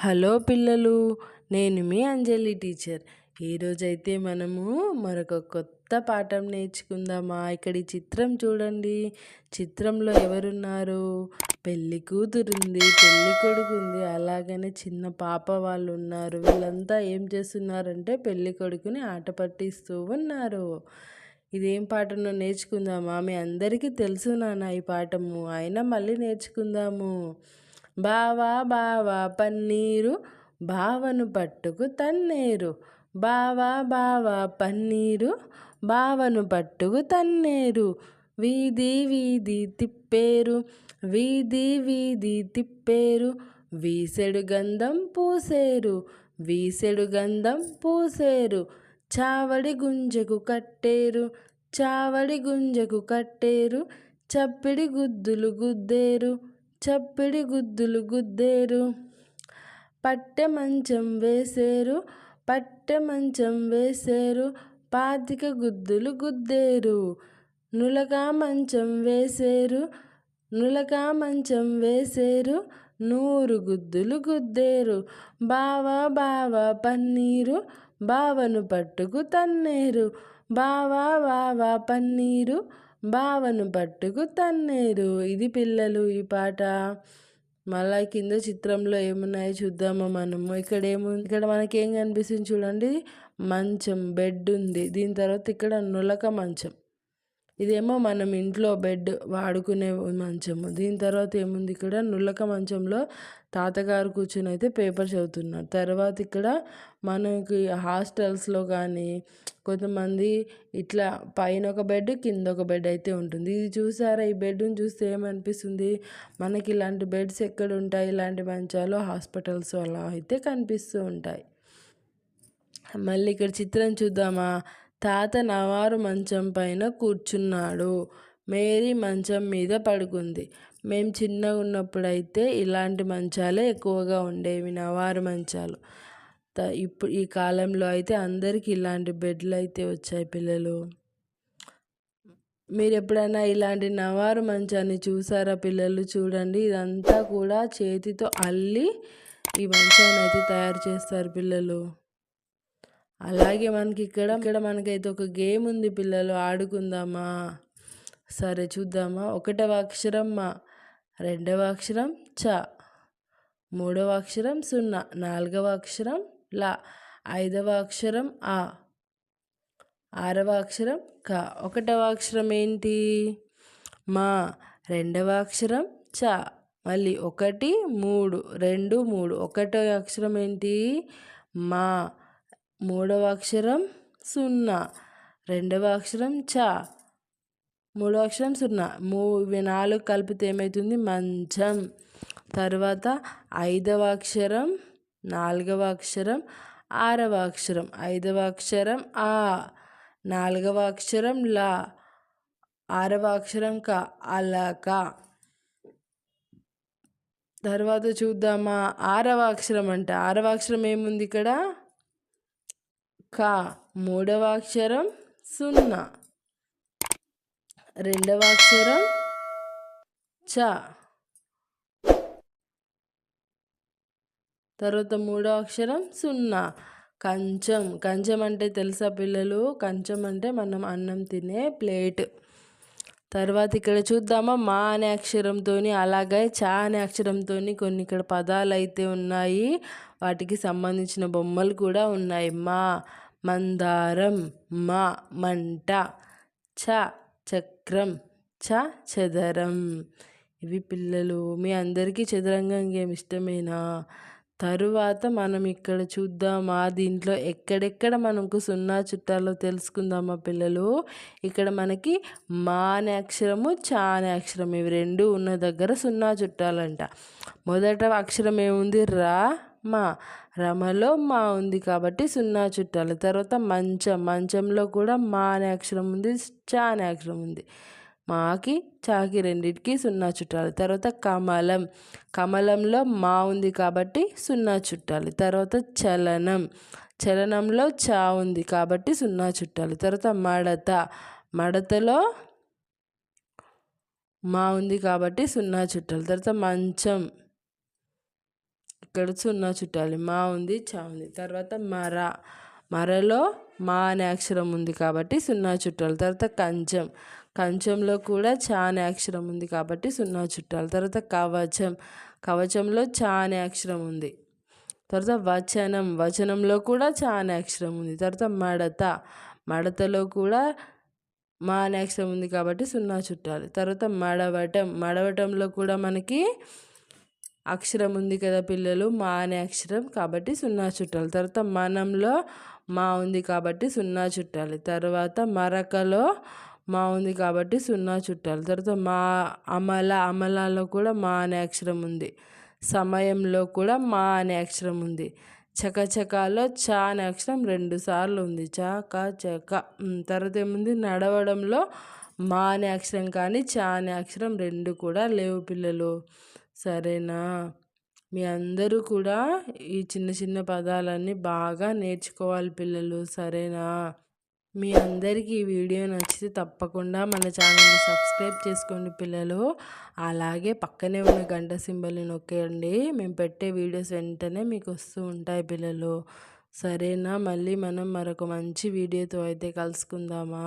Hello పిల్లలు, నేను మీ అంజలి teacher. ఈరోజైతే మనము మరొక కొత్త పాఠం నేర్చుకుందామా? ఇక్కడ ఈ చిత్రం చూడండి. చిత్రంలో ఎవరున్నారు? పెళ్లి కూతురుంది, పెళ్లి కొడుకు ఉంది, అలాగనే చిన్న పాప వాళ్ళు ఉన్నారు. వీళ్ళంతా ఏం చేస్తున్నారంటే పెళ్లి కొడుకుని ఆట పట్టిస్తూ ఉన్నారు. ఇదేం పాఠంలో నేర్చుకుందామా? మీ అందరికీ తెలుసు నాన్న ఈ పాఠము, అయినా మళ్ళీ నేర్చుకుందాము. బావా బావా పన్నీరు బావను పట్టుకు తన్నేరు. బావా బావా పన్నీరు బావను పట్టుకు తన్నేరు. వీధి వీధి తిప్పేరు, వీధి వీధి తిప్పేరు. వీసెడు గంధం పూసేరు, వీసెడు గంధం పూసేరు. చావడి గుంజకు కట్టేరు, చావడి గుంజకు కట్టేరు. చప్పిడి గుద్దులు గుద్దేరు, చప్పిడి గుద్దులు గుద్దేరు. పట్టె మంచం వేసేరు, పట్టె మంచం వేసేరు. పాతిక గుద్దులు గుద్దేరు. నులగా మంచం వేసేరు, నులగా మంచం వేసేరు. 100 గుద్దులు గుద్దేరు. బావా బావా పన్నీరు బావను పట్టుకు తన్నేరు. బావా బావా పన్నీరు బావను పట్టుకు తన్నేరు. ఇది పిల్లలు ఈ పాట. మళ్ళా కింద చిత్రంలో ఏమున్నాయో చూద్దామా మనము. ఇక్కడ మనకి ఏం కనిపిస్తుంది చూడండి. మంచం, బెడ్ ఉంది. దీని తర్వాత ఇక్కడ నులక మంచం, ఇదేమో మనం ఇంట్లో బెడ్ వాడుకునే మంచము. దీని తర్వాత ఏముంది, ఇక్కడ నులక మంచంలో తాతగారు కూర్చొని అయితే పేపర్ చదువుతున్నారు. తర్వాత ఇక్కడ మనకి హాస్టల్స్లో కానీ కొంతమంది ఇట్లా పైన ఒక బెడ్, కింద ఒక బెడ్ అయితే ఉంటుంది. ఇది చూసారా? ఈ బెడ్ని చూస్తే ఏమనిపిస్తుంది? మనకి ఇలాంటి బెడ్స్ ఎక్కడ ఉంటాయి? ఇలాంటి మంచాలు హాస్పిటల్స్ అలా అయితే కనిపిస్తూ ఉంటాయి. మళ్ళీ ఇక్కడ చిత్రం చూద్దామా? తాత నవారు మంచం పైన కూర్చున్నాడు, మేరీ మంచం మీద పడుకుంది. మేము చిన్నగా ఉన్నప్పుడైతే ఇలాంటి మంచాలే ఎక్కువగా ఉండేవి, నవారు మంచాలు. ఇప్పుడు ఈ కాలంలో అయితే అందరికీ ఇలాంటి బెడ్లు అయితే వచ్చాయి పిల్లలు. మీరు ఎప్పుడైనా ఇలాంటి నవారు మంచాన్ని చూసారా పిల్లలు? చూడండి, ఇదంతా కూడా చేతితో అల్లి ఈ మంచాన్ని అయితే తయారు చేస్తారు పిల్లలు. అలాగే మనకి ఇక్కడ మనకైతే ఒక గేమ్ ఉంది పిల్లలు, ఆడుకుందామా? సరే చూద్దామా. 1వ అక్షరం మా, 2వ అక్షరం చ, 3వ అక్షరం 0, 4వ అక్షరం ల, 5వ అక్షరం ఆ, 6వ అక్షరం క. 1వ అక్షరం ఏంటి? మా. 2వ అక్షరం చ, మళ్ళీ 1 3 2 3. 1వ అక్షరం ఏంటి? మా. 3వ అక్షరం 0, 2వ అక్షరం చ, 3వ అక్షరం 0. ఇవి 4 కలిపితే ఏమవుతుంది? మంచం. తర్వాత 5వ అక్షరం, 4వ అక్షరం, 6వ అక్షరం. 5వ అక్షరం ఆ, 4వ అక్షరం ల, 6వ అక్షరం క, అలక. తర్వాత చూద్దామా? 6వ అక్షరం అంట. 6వ అక్షరం ఏముంది ఇక్కడ? క. 3వ అక్షరం 0, 2వ అక్షరం చ, తర్వాత 3వ అక్షరం 0. కంచం. కంచం అంటే తెలుసా పిల్లలు? కంచం అంటే మనం అన్నం తినే ప్లేట్. తర్వాత ఇక్కడ చూద్దామా? మా అనే అక్షరంతో, అలాగే చా అనే అక్షరంతో కొన్ని ఇక్కడ పదాలు అయితే ఉన్నాయి. వాటికి సంబంధించిన బొమ్మలు కూడా ఉన్నాయి. మా మందారం, మా మంట, చ చక్రం, చ చదరం. ఇవి పిల్లలు. మీ అందరికీ చదరంగం గేమ్ ఇష్టమేనా? తరువాత మనం ఇక్కడ చూద్దామా? దీంట్లో ఎక్కడెక్కడ మనకు 0 చుట్టాలో తెలుసుకుందామా పిల్లలు? ఇక్కడ మనకి మా అనే అక్షరము, చా అనే అక్షరం, ఇవి 2 ఉన్న దగ్గర 0 చుట్టాలంట. మొదట అక్షరం ఏముంది? రా. మా. రమలో మా ఉంది కాబట్టి 0 చుట్టాలు. తర్వాత మంచం. మంచంలో కూడా మా అనే అక్షరం ఉంది, చా అనే అక్షరం ఉంది. మాకి, చాకి రెండింటికి 0 చుట్టాలి. తర్వాత కమలం. కమలంలో మా ఉంది కాబట్టి 0 చుట్టాలి. తర్వాత చలనం. చలనంలో చా ఉంది కాబట్టి 0 చుట్టాలి. తర్వాత మడత. మడతలో మా ఉంది కాబట్టి 0 చుట్టాలి. తర్వాత మంచం. ఇక్కడ సున్నా చుట్టాలి. మా ఉంది, చా ఉంది. తర్వాత మరలో మా అనే అక్షరం ఉంది కాబట్టి సున్నా చుట్టాలి. తర్వాత కంచంలో కూడా చా అనే అక్షరం ఉంది కాబట్టి సున్నా చుట్టాలి. తర్వాత కవచంలో చా అనే అక్షరం ఉంది. తర్వాత వచనంలో కూడా చా అనే అక్షరం ఉంది. తర్వాత మడతలో కూడా మా అనే అక్షరం ఉంది కాబట్టి సున్నా చుట్టాలి. తర్వాత మడవటంలో కూడా మనకి అక్షరం ఉంది కదా పిల్లలు, మా అనే అక్షరం కాబట్టి సున్నా చుట్టాలి. తర్వాత మనంలో మా ఉంది కాబట్టి సున్నా చుట్టాలి. తర్వాత మరకలో మా ఉంది కాబట్టి సున్నా చుట్టాలి. తర్వాత అమలాలో కూడా మా అనే అక్షరం ఉంది. సమయంలో కూడా మా అనే అక్షరం ఉంది. చకచకాలో చా అనే అక్షరం 2 సార్లు ఉంది. చక. తర్వాత ఏముంది? నడవడంలో మా అనే అక్షరం కానీ చా అనే అక్షరం 2 కూడా లేవు పిల్లలు. సరేనా? మీ అందరూ కూడా ఈ చిన్న చిన్న పదాలన్నీ బాగా నేర్చుకోవాలి పిల్లలు. సరేనా? మీ అందరికీ ఈ వీడియో నచ్చితే తప్పకుండా మన ఛానల్ని సబ్స్క్రైబ్ చేసుకోండి పిల్లలు. అలాగే పక్కనే ఉన్న గంట సింబల్ని నొక్కేయండి. మేము పెట్టే వీడియోస్ వెంటనే మీకు వస్తూ ఉంటాయి పిల్లలు. సరేనా? మళ్ళీ మనం మరొక మంచి వీడియోతో అయితే కలుసుకుందామా?